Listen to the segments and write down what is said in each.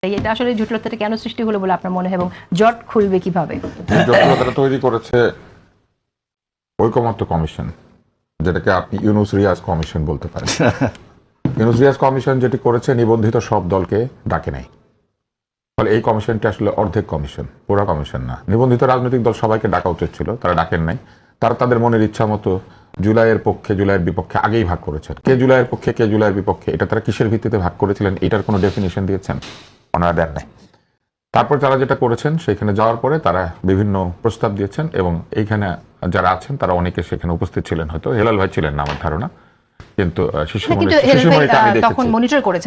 এটা আসলে জটিলতাটা কেন সৃষ্টি হলো বলে আপনার মনে হয় এবং জট খুলবে কিভাবে? জটিলতাটা তৈরি করেছে ঐকমত্য কমিশন, যেটাকে আপনি ইউনুস রিয়াজ কমিশন বলতে পারেন। ইউনুস রিয়াজ কমিশন যেটি করেছে, নিবন্ধিত সব দলকে ডাকে নাই। ফলে এই কমিশনটি আসলে অর্ধেক কমিশন, পুরো কমিশন না। নিবন্ধিত রাজনৈতিক দল সবাইকে ডাকা উচিত ছিল, তারা ডাকেন নাই। তারা তাদের মনের ইচ্ছা মতো জুলাইয়ের পক্ষে জুলাইয়ের বিপক্ষে আগেই ভাগ করেছেন। কে জুলাইয়ের পক্ষে কে জুলাইয়ের বিপক্ষে, এটা তারা কিসের ভিত্তিতে ভাগ করেছিলেন এটার কোনো ডেফিনিশন দিয়েছেন? ওনারা দেন নাই। তারপর তারা যেটা করেছেন, সেখানে যাওয়ার পরে তারা বিভিন্ন প্রস্তাব দিয়েছেন এবং এইখানে যারা আছেন তারা অনেকে সেখানে উপস্থিত ছিলেন, হয়তো হেলাল ভাই ছিলেন না আমার ধারণা, কিন্তু শিশিরমণিকে আমি দেখেছি।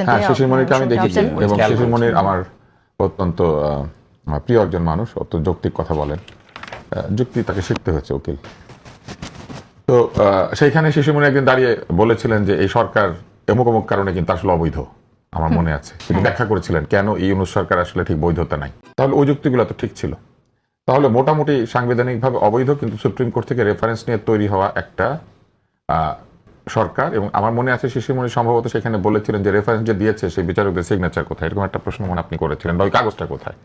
হ্যাঁ, শিশিরমণিকে আমি দেখেছি এবং শিশিরমণির আমার অত্যন্ত প্রিয় একজন মানুষ, অত্যন্ত যৌক্তিক কথা বলেন, যুক্তি তাকে শিখতে হয়েছে উকিল। তো সেইখানে শিশিরমণি একদিন দাঁড়িয়ে বলেছিলেন যে এই সরকার অমুক অমুক কারণে কিন্তু আসলে অবৈধ, আমার মনে আছে। তিনি ব্যাখ্যা করেছিলেন কেন এই ইউনূস সরকার আসলে ঠিক বৈধতা নাই। তাহলে ওই যুক্তিগুলো তো ঠিক ছিল। তাহলে মোটামুটি সাংবিধানিকভাবে অবৈধ, কিন্তু সুপ্রিম কোর্ট থেকে রেফারেন্স নিয়ে তৈরি হওয়া একটা সরকার। এবং আমার মনে আছে শিশিরমণি সম্ভবত সেখানে বলেছিলেন যে রেফারেন্স যে দিয়েছে সেই বিচারকদের সিগনেচার কোথায়, এরকম একটা প্রশ্ন মনে আপনি করেছিলেন, বা ওই কাগজটা কোথায়?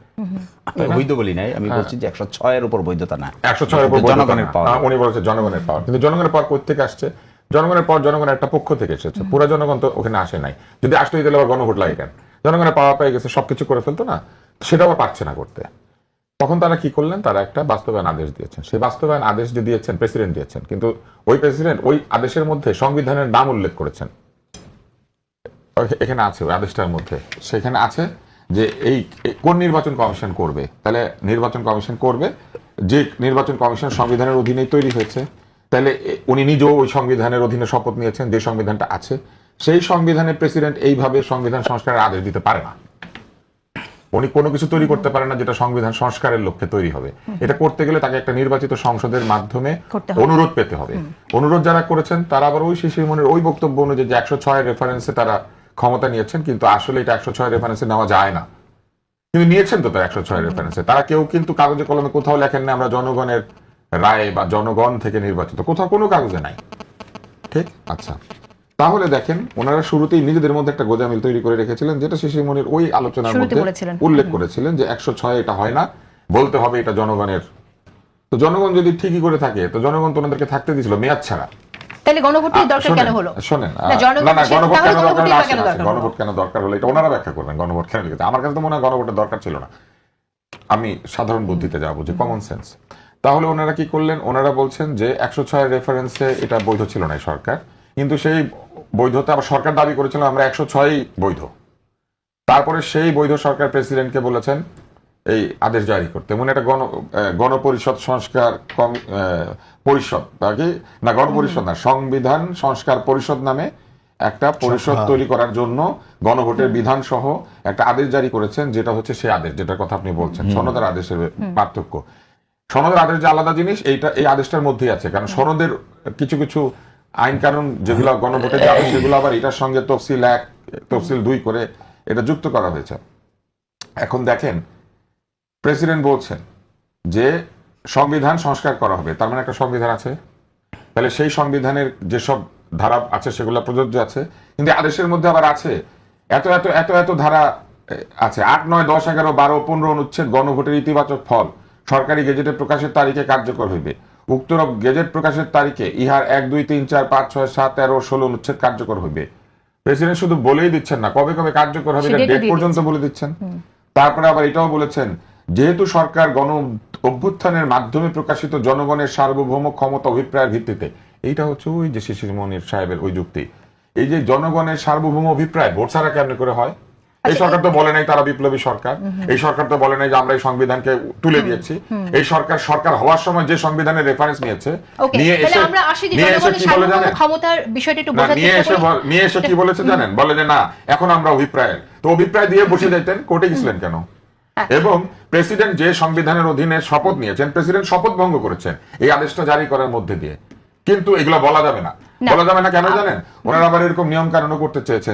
বৈধ বলি নাই, আমি বলছি যে 106 এর উপর বৈধতা না, 106 এর উপর জনগণের পাওয়ার। উনি বলেছেন জনগণের পাওয়ার, কিন্তু জনগণের পাওয়ার কোথা থেকে আসছে? জনগণের পাওয়ার জনগণের একটা পক্ষ থেকে এসেছে, পুরো জনগণ তো ওখানে আসে নাই। যদি আসতো তাহলে আবার গণভোট লাগে কেন? জনগণের পাওয়ার পেয়ে গেছে, সবকিছু করে ফেলতো না, সেটাও আবার পারছে না করতে। তখন তারা কি করলেন? তারা একটা বাস্তবায়ন আদেশ দিয়েছেন। সেই বাস্তবায়ন আদেশ যে দিয়েছেন প্রেসিডেন্ট দিয়েছেন, কিন্তু ওই প্রেসিডেন্ট ওই আদেশের মধ্যে সংবিধানের নাম উল্লেখ করেছেন। এখানে আছে ওই আদেশটার মধ্যে, সেখানে আছে যে এই কোন নির্বাচন কমিশন করবে। তাহলে নির্বাচন কমিশন করবে যে নির্বাচন কমিশন সংবিধানের অধীনেই তৈরি হয়েছে। তাহলে উনি নিজেও ওই সংবিধানের অধীনে শপথ নিয়েছেন, যে সংবিধানটা আছে সেই সংবিধানের প্রেসিডেন্ট এইভাবে সংবিধান সংস্কারের আদেশ দিতে পারে না। উনি কোনো কিছু তৈরি করতে পারেন না যেটা সংবিধান সংস্কারের লক্ষ্যে তৈরি হবে। এটা করতে গেলে তাকে একটা নির্বাচিত সংসদের মাধ্যমে অনুরোধ পেতে হবে। অনুরোধ যারা করেছেন তারা আবার ওই শিশিরমণির ওই বক্তব্য অনুযায়ী যে 106 রেফারেন্সে তারা ক্ষমতা নিয়েছেন, কিন্তু আসলে এটা 106 রেফারেন্সে নেওয়া যায় না। কিন্তু নিয়েছেন তো 106 রেফারেন্সে। তারা কেউ কিন্তু কাগজে কলমে কোথাও লেখেন না আমরা জনগণের রায় বা জনগণ থেকে নির্বাচিত, কোথাও কোনো কাগজে নাই। ঠিক? আচ্ছা, তাহলে দেখেন ওনারা শুরুতেই নিজেদের মধ্যে একটা গোঁজামিল তৈরি করে রেখেছিলেন, যেটা শিশিরমণির ওই আলোচনার মধ্যে উল্লেখ করেছিলেন যে 106 এটা হয় না, বলতে হবে এটা জনগণের। তো জনগণ যদি ঠিকই করে থাকে, তো জনগণ তো ওনাদেরকে থাকতে দিয়েছিল মেয়াদ ছাড়া। তাহলে গণভোটের দরকার কেন হলো? শোনেন, না গণভোট কেন দরকার হলো, গণভোট কেন দরকার হলো এটা ওনারা ব্যাখ্যা করবেন। গণভোট কেন লিখেছে, আমার কাছে তো মনে হয় গণভোটের দরকার ছিল না। আমি সাধারণ বুদ্ধিতে যাবো, যে কমন সেন্স। তাহলে ওনারা কি করলেন? ওনারা বলছেন যে 106 রেফারেন্সে এটা বৈধ ছিল না সরকার, কিন্তু সেই বৈধতা আবার সরকার দাবি করেছিল আমরা 106 বৈধ। তারপরে সেই বৈধ সরকার প্রেসিডেন্টকে বলেছেন এই আদেশ জারি করতে। এমন একটা গণপরিষদ সংস্কার পরিষদ না, গণপরিষদ না, সংবিধান সংস্কার পরিষদ নামে একটা পরিষদ তৈরি করার জন্য গণভোটের বিধান সহ একটা আদেশ জারি করেছেন, যেটা হচ্ছে সেই আদেশ যেটার কথা আপনি বলছেন। সনদের আদেশের পার্থক্য, সনদের আদেশ যে আলাদা জিনিস, এইটা এই আদেশটার মধ্যেই আছে। কারণ সনদের কিছু কিছু আইন কানুন যেগুলো গণভোটে যাবে, সেগুলো আবার এটার সঙ্গে তফসিল 1 তফসিল 2 করে এটা যুক্ত করা হয়েছে। এখন দেখেন, প্রেসিডেন্ট বলছেন যে সংবিধান সংস্কার করা হবে, তার মানে একটা সংবিধান আছে। তাহলে সেই সংবিধানের যেসব ধারা আছে সেগুলো প্রযোজ্য আছে, কিন্তু আদেশের মধ্যে আবার আছে এত এত এত এত ধারা আছে। 8, 9, 10, 11, 12, 15 অনুচ্ছেদ গণভোটের ইতিবাচক ফল সরকারি গেজেটে প্রকাশের তারিখে কার্যকর হইবে। উক্ত গেজেট প্রকাশের তারিখে ইহার 1, 2, 3, 4, 5, 6, 7, 13, 16 অনুচ্ছেদ কার্যকর হইবে। প্রেসিডেন্ট শুধু বলেই দিচ্ছেন না, কবে কবে কার্যকর হবে এটা ডেট পর্যন্ত বলে দিচ্ছেন। তারপরে আবার এটাও বলেছেন, যেহেতু সরকার গণ অভ্যুত্থানের মাধ্যমে প্রকাশিত জনগণের সার্বভৌম ক্ষমতা অভিপ্রায়ের ভিত্তিতে, এইটা হচ্ছে ওই যে শিশিরমণির সাহেবের ওই যুক্তি, এই যে জনগণের সার্বভৌম অভিপ্রায় ভোট ছাড়া কেমন করে হয়? এই সরকার তো বলে নাই তারা বিপ্লবী সরকার, এই সরকার তো বলে নাই যে আমরা এই সংবিধানকে তুলে দিয়েছি। এই সরকার হওয়ার সময় যে সংবিধানের রেফারেন্স নিয়েছে, নিয়ে এসে কি বলে জানেন, নিয়ে এসে কি বলেছে জানেন? বলে যে না, এখন আমরা অভিপ্রায়ের। তো অভিপ্রায় দিয়ে বসে যাইতেন, কোর্টে গেছিলেন কেন? এবং প্রেসিডেন্ট যে সংবিধানের অধীনে শপথ নিয়েছেন, প্রেসিডেন্ট শপথ ভঙ্গ করেছেন এই আদেশটা জারি করার মধ্যে দিয়ে। কিন্তু এগুলো বলা যাবে না, বলা যাবে না কেন জানেন? ওনারা আবার এরকম নিয়ম কানুনও করতে চেয়েছেন।